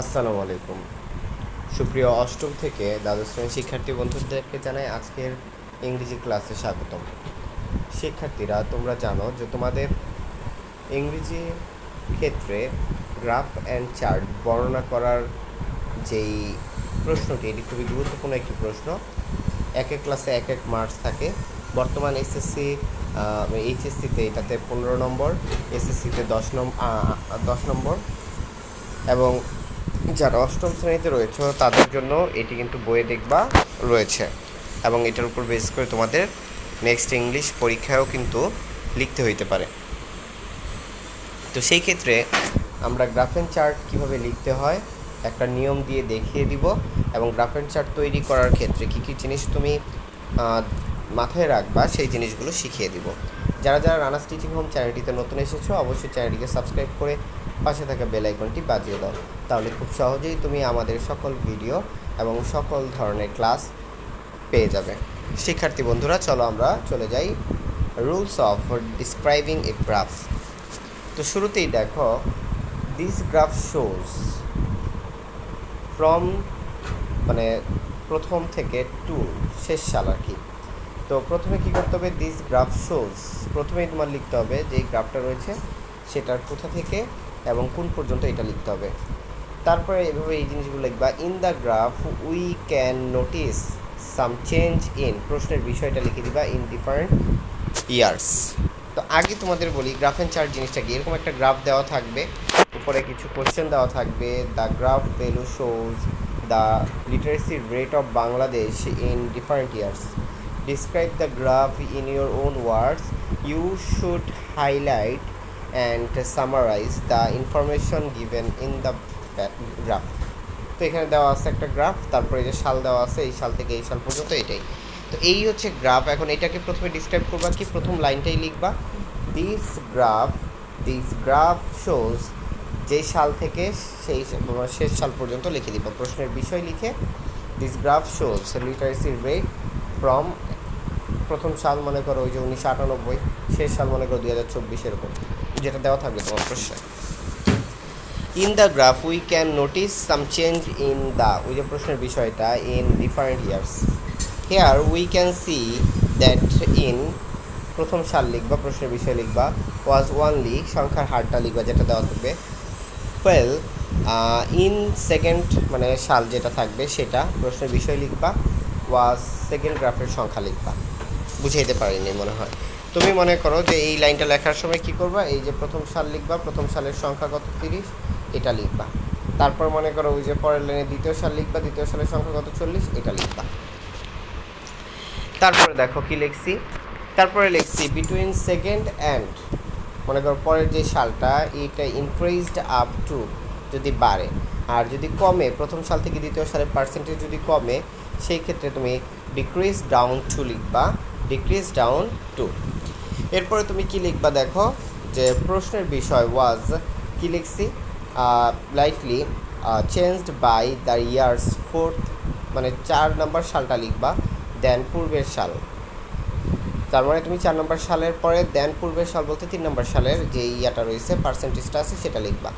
আসসালামু আলাইকুম। সুপ্রিয় অষ্টম থেকে দ্বাদশ শ্রেণীর শিক্ষার্থী বন্ধুদেরকে জানাই আজকের ইংরেজি ক্লাসে স্বাগতম। শিক্ষার্থীরা, তোমরা জানো যে তোমাদের ইংরেজি ক্ষেত্রে গ্রাফ অ্যান্ড চার্ট বর্ণনা করার যেই প্রশ্নটি, এটি খুবই গুরুত্বপূর্ণ একটি প্রশ্ন। এক এক ক্লাসে এক এক মার্কস থাকে। বর্তমান এইচএসসিতে এটাতে 15 নম্বর, এসএসসিতে 10 নম্বর, এবং যারা অষ্টম শ্রেণীতে রয়েছে তাদের জন্য এটি কিন্তু বইয়ে দেখবা রয়েছে, এবং এটার উপর বেস করে তোমাদের নেক্সট ইংলিশ পরীক্ষায়ও কিন্তু লিখতে হইতে পারে। তো সেই ক্ষেত্রে আমরা গ্রাফ অ্যান্ড চার্ট কীভাবে লিখতে হয় একটা নিয়ম দিয়ে দেখিয়ে দিব, এবং গ্রাফ অ্যান্ড চার্ট তৈরি করার ক্ষেত্রে কী কী জিনিস তুমি মাথায় রাখবা সেই জিনিসগুলো শিখিয়ে দিব। যারা যারা রানাস টিচিং হোম চ্যানেলটিতে নতুন এসেছো অবশ্যই চ্যানেলটিকে সাবস্ক্রাইব করে পাশে থাকা বেল আইকনটি বাজিয়ে দাও, তাহলে খুব সহজেই তুমি আমাদের সকল ভিডিও এবং সকল ধরনের ক্লাস পেয়ে যাবে। শিক্ষার্থী বন্ধুরা, চলো আমরা চলে যাই rules of describing a graph. তো শুরুতেই দেখো, দিস গ্রাফ শোজ ফ্রম, মানে প্রথম থেকে টু শেষ সাল আর কি। তো প্রথমে কী করতে হবে, দিস গ্রাফ শোজ, প্রথমেই তোমার লিখতে হবে যে গ্রাফটা রয়েছে সেটার কোথা থেকে এবং কোন পর্যন্ত এটা লিখতে হবে। তারপরে এভাবে এই জিনিসগুলো লিখবা। In the graph we can notice some change in, প্রশ্নের বিষয়টা লিখে দিবা ইন ডিফারেন্ট ইয়ার্স। তো আগে তোমাদের বলি গ্রাফ অ্যান্ড চার্ট জিনিসটা কি। এরকম একটা গ্রাফ দেওয়া থাকবে, উপরে কিছু কোশ্চেন দেওয়া থাকবে। The graph value shows the literacy rate of Bangladesh in different years. Describe the graph in your own words. You should highlight and summarize the information given in the graph. তো এখানে দেওয়া আছে একটা গ্রাফ, তারপরে যে সাল দেওয়া আছে, এই সাল থেকে এই সাল পর্যন্ত এটাই। তো এই হচ্ছে গ্রাফ। এখন এটাকে প্রথমে ডিসক্রাইব করবা কি, প্রথম লাইনটাই লিখবা দিস গ্রাফ শোজ, যেই সাল থেকে সেই শেষ সাল পর্যন্ত লিখে দিবা। প্রশ্নের বিষয় লিখে this graph shows literacy rate from, প্রথম সাল মনে করো ওই যে 1998, শেষ সাল মনে করো 2024, এরকম যেটা দেওয়া থাকবে তোমার প্রশ্নে। In the graph we can notice some change in the, ওই যে প্রশ্নের বিষয়টা, in different years. Here we can see that in, প্রথম সাল লিখবা, প্রশ্নের বিষয় লিখবা। ওয়াজ ওয়ানলি, সংখ্যার হারটা লিখবা যেটা দেওয়া থাকবে। ওয়েল, ইন সেকেন্ড, মানে সাল যেটা থাকবে সেটা, প্রশ্নের বিষয় লিখবা। ওয়াজ সেকেন্ড গ্রাফের সংখ্যা লিখবা। বুঝাইতে পারিনি মনে হয়। তুমি মনে করো যে এই লাইনটা লেখার সময় কি করবা, এই যে প্রথম সাল লিখবা, প্রথম সালের সংখ্যা কত 30, এটা লিখবা। তারপর মনে করো ওই যে পরের লাইনে দ্বিতীয় সাল লিখবা, দ্বিতীয় সালের সংখ্যা কত 40, এটা লিখবা। তারপরে দেখো কি লিখছি, তারপরে লিখছি বিটুইন সেকেন্ড অ্যান্ড, মনে করো পরের যে সালটা এটা ইনক্রিজড আপ টু, যদি বাড়ে, আর যদি কমে, প্রথম সাল থেকে দ্বিতীয় সালের পার্সেন্টেজ যদি কমে, সেই ক্ষেত্রে তুমি ডিক্রিজ ডাউন টু লিখবা, ডিক্রিজ ডাউন টু। এরপরে তুমি কি লিখবা দেখো, যে প্রশ্নের বিষয় ওয়াজ, কি লিখছি, lightly changed by the years fourth, মানে 4 নম্বর সালটা লিখবা, দেন পূর্বের সাল। তার মানে তুমি 4 নম্বর সালের পরে দেন পূর্বের সাল বলতে 3 নম্বর সালের যে ইয়াটা রয়েছে, পার্সেন্টেজটা আছে, সেটা লিখবা।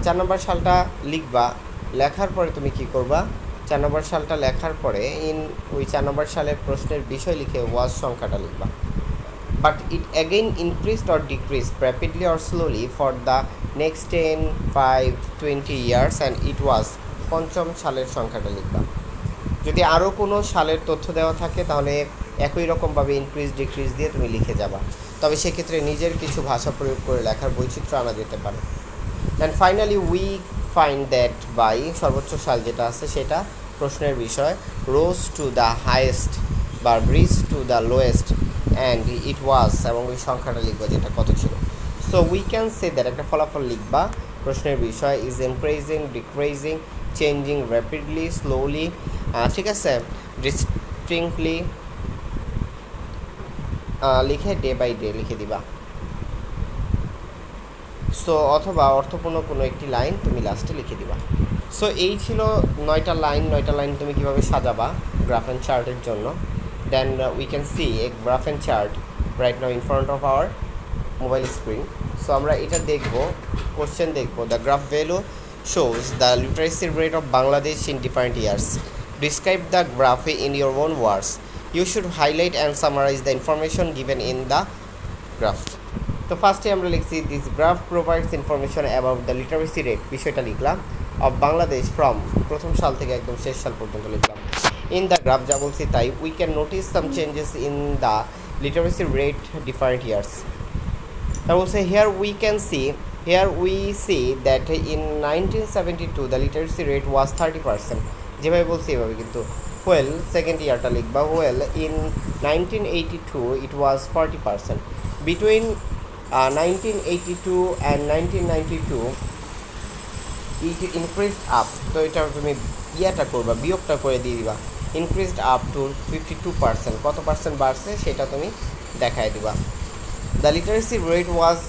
4 নম্বর সালটা লিখবা। লেখার পরে তুমি কি করবা, 4 নম্বর সালটা লেখার পরে ওই 4 নম্বর সালের প্রশ্নের বিষয় লিখে ওয়াজ সংখ্যাটা লিখবা। But it again increased or decreased rapidly or slowly for the next 10, 5, 20 years and it was, পঞ্চম সালের সংখ্যাটা লিখবা। যদি আরও কোনো সালের তথ্য দেওয়া থাকে তাহলে একই রকমভাবে ইনক্রিজ ডিক্রিজ দিয়ে তুমি লিখে যাবা, তবে সেক্ষেত্রে নিজের কিছু ভাষা প্রয়োগ করে লেখার বৈচিত্র্য আনা যেতে পারে। And finally we find that by, সর্বোচ্চ সাল যেটা আছে সেটা, প্রশ্নের বিষয়, রোজ টু দ্য হাইয়েস্ট বা bridge to the lowest and it was, এবং ওই সংখ্যাটা লিখবা যেটা কত ছিল। So we can say that, একটা ফলাফল লিখবা, প্রশ্নের বিষয় is increasing, decreasing, changing rapidly, slowly, ঠিক আছে, ডিস্টিংক্টলি লিখে ডে বাই ডে লিখে দিবা। সো অথবা অর্থপূর্ণ কোনো একটি লাইন তুমি লাস্টে লিখে দিবা। সো এই ছিল 9টা লাইন তুমি কীভাবে সাজাবা গ্রাফ অ্যান্ড চার্টের জন্য। Then we can see a graph and chart right now in front of our mobile screen. So আমরা এটা দেখব, কোশ্চেন দেখব। The graph value shows the literacy rate of Bangladesh in different years. Describe the graph in your own words. You should highlight and summarize the information given in the graph. তো ফার্স্টে আমরা লিখছি this graph provides information about the literacy rate, বিষয়টা লিখলাম, of Bangladesh from প্রথম সাল থেকে একদম শেষ সাল পর্যন্ত লিখলাম। ইন দ্য গ্রাফ যা বলছি তাই, we can notice some changes in the literacy rate different years. তা বলছে here we see that in 1972 the literacy rate was 30%, যেভাবে বলছি এভাবে কিন্তু well সেকেন্ড ইয়ারটা লিখবা, well in 1982 it was 40%, between 1982 and 1992 it increased up, তো এটা তুমি ইয়াটা করবা, বিয়োগটা করে দিয়ে দিবা, increased up to 52%, কত পার্সেন্ট বাড়ছে সেটা তুমি দেখায় দিবা। The literacy rate was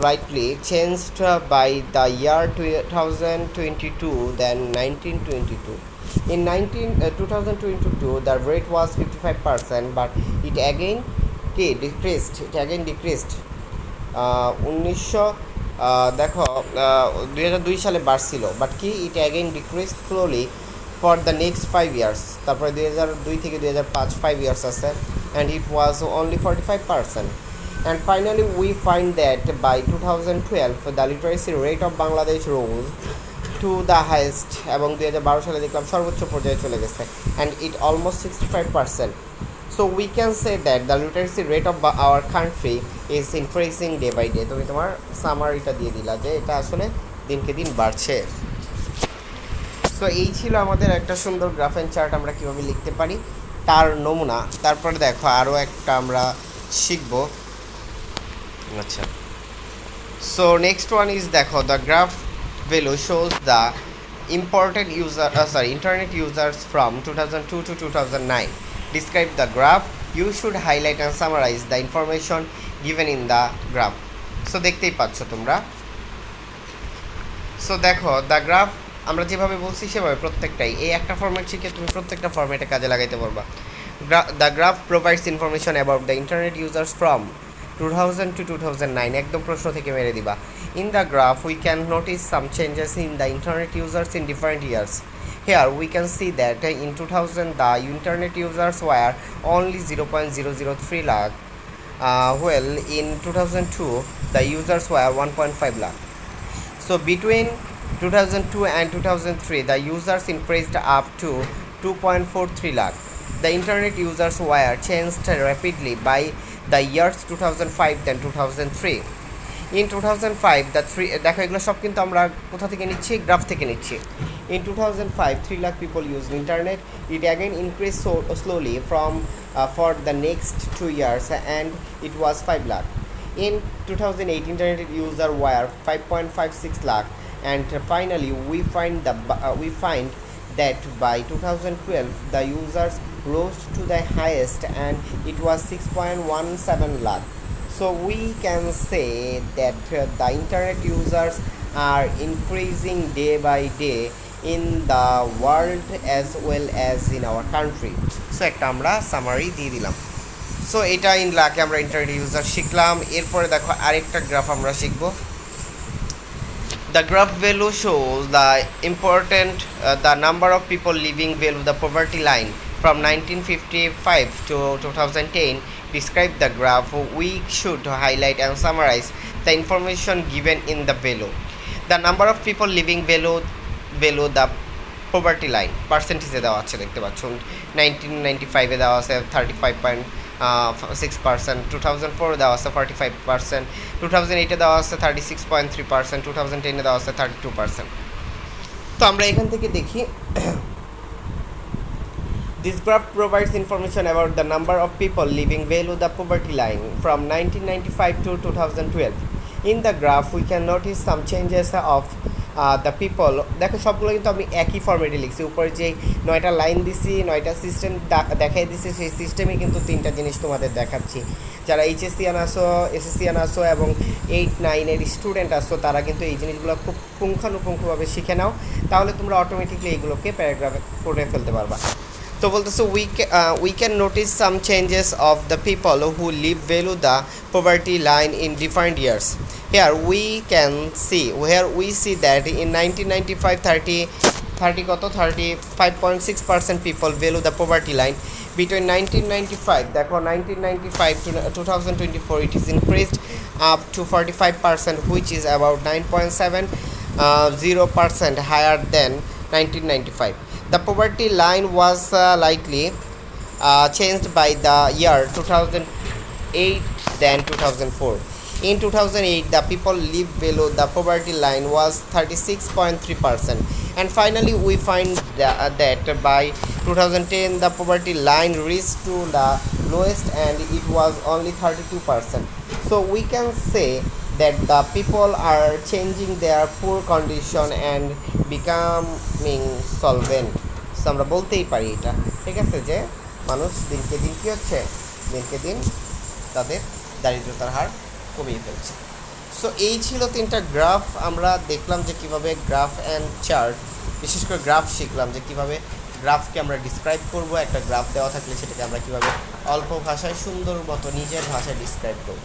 rightly changed by the year 2022 than 1922. In 2022, the rate was 55%, but it again decreased. 2002 সালে বাড়ছিল, বাট কি it again decreased slowly for the next 5 years. তারপরে 2002 থেকে 2005 5 ইয়ার্স আছে, and it was only 45%. And finally, we find that by 2012, the literacy rate of Bangladesh rose to the highest, এবং 2012 সালে দেখলাম সর্বোচ্চ পর্যায়ে চলে গেছে, and it almost 65%. So we can say that the literacy rate of our country is increasing day by day. তুমি তোমার সামারিটা দিয়ে দিলা যে এটা আসলে দিনকে দিন বাড়ছে। সো এই ছিল আমাদের একটা সুন্দর গ্রাফ অ্যান্ড চার্ট আমরা কীভাবে লিখতে পারি তার নমুনা। তারপরে দেখো আরও একটা আমরা শিখবো। আচ্ছা, সো নেক্সট ওয়ান ইজ দেখো the graph value shows the internet users from 2002 to 2009. Describe the graph. You should highlight and summarize the information given in the graph. So দেখতেই পাচ্ছ তোমরা। সো দেখো দ্য গ্রাফ আমরা যেভাবে বলছি সেভাবে প্রত্যেকটাই এই একটা ফরম্যাট শিখে তুমি প্রত্যেকটা ফরম্যাটে কাজে লাগাইতে পারবা। The graph provides information about the internet users from 2000 to 2009, একদম প্রশ্ন থেকে মেরে দিবা। In the graph we can notice some changes in the internet users in different years. Here we can see that in 2000 the internet users were only 0.003 lakh, while in 2002 the users were 1.5 lakh. So between 2002 and 2003 the users increased up to 2.43 lakh. The internet users were changed rapidly by the years 2005 then 2003. In 2005 দেখো এগুলো সব কিন্তু আমরা কোথা থেকে নিচ্ছি, graph থেকে নিচ্ছি। In 2005 3 lakh people used internet. It again increased slowly from for the next 2 years, and it was 5 lakh. In 2008 internet user were 5.56 lakh, and finally we find that by 2012 the users rose to the highest, and it was 6.17 lakh. So we can say that the internet users are increasing day by day in the world as well as in our country. So একটা আমরা summary দিয়ে দিলাম। So এটা in লাখে আমরা internet user শিখলাম। এরপরে দেখো আরেকটা গ্রাফ আমরা শিখব। The graph value shows the number of people living below the poverty line from 1955 to 2010. Describe the graph. We should highlight and summarize the information given in the below. The number of people living below the poverty line পার্সেন্টেজে দেওয়া আছে, দেখতে পাচ্ছ 1995 দেওয়া আছে 35.6%, 2004 দেওয়া আছে 45%, 2008 দেওয়া আছে 36.3%, 2010 দেওয়া আছে 32%। তো আমরা এখান থেকে দেখি This graph provides information about the number of people living below the poverty line from 1995 to 2012. In the graph, we can notice some changes of the people. দেখো সবগুলো কিন্তু আমি একই ফরম্যাটে লিখছি, উপরে যে 9টা লাইন দিছি, 9টা সিস্টেম দেখাই দিছি, সেই সিস্টেমে কিন্তু 3টা জিনিস তোমাদের দেখাচ্ছি। যারা এইচএসসিয়ান আসো, এসএসসিয়ান আসো এবং 8-9 এর স্টুডেন্ট আসো, তারা কিন্তু এই জিনিসগুলো খুব পুঙ্খানুপুঙ্খভাবে শিখে নাও, তাহলে তোমরা অটোমেটিকলি এইগুলোকে প্যারাগ্রাফে করে ফেলতে পারবা। তো বলতেছে we can notice some changes of the people who live below the poverty line in different years. Here we see that in 1995 30 কত 35.6% people below the poverty line. Between 1995 দেখো 1995 to 2024 it is increased up to 45%, which is about 9.70% higher than 1995. The poverty line was likely changed by the year 2008 than 2004. In 2008, the people lived below the poverty line was 36.3%. And finally, we find that by 2010, the poverty line reached to the lowest and it was only 32%. So we can say that the people are changing their poor condition and becoming solvent. So আমরা বলতেই পারি এটা ঠিক আছে যে মানুষ দিনকে দিন কী হচ্ছে, দিনকে দিন তাদের দারিদ্রতার হার কমিয়ে ফেলছে। সো এই ছিল 3টা গ্রাফ। আমরা দেখলাম যে কিভাবে গ্রাফ অ্যান্ড চার্ট, বিশেষ করে গ্রাফ শিখলাম যে কিভাবে গ্রাফকে আমরা ডিসক্রাইব করব। একটা গ্রাফ দেওয়া থাকলে সেটাকে আমরা কিভাবে অল্প ভাষায় সুন্দর মতো নিজের ভাষায় ডিসক্রাইব করব।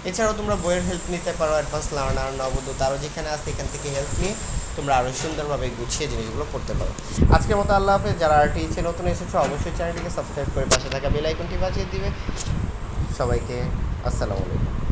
এছাড়াও তোমরা বইয়ের হেল্প নিতে পারো, অ্যাডভান্স লার্নার, নবোদয়, তারও যেখানে আছে এখান থেকে হেল্প নিয়ে তোমরা আরও সুন্দরভাবে গুছিয়ে জিনিসগুলো করতে পারো। আজকের মতো আল্লাহ হাফেজ। যারা আরটিইচে নতুন এসেছো অবশ্যই চ্যানেলটিকে সাবস্ক্রাইব করে পাশে থাকা বেল আইকনটি বাজিয়ে দিবে। সবাইকে আসসালামু আলাইকুম।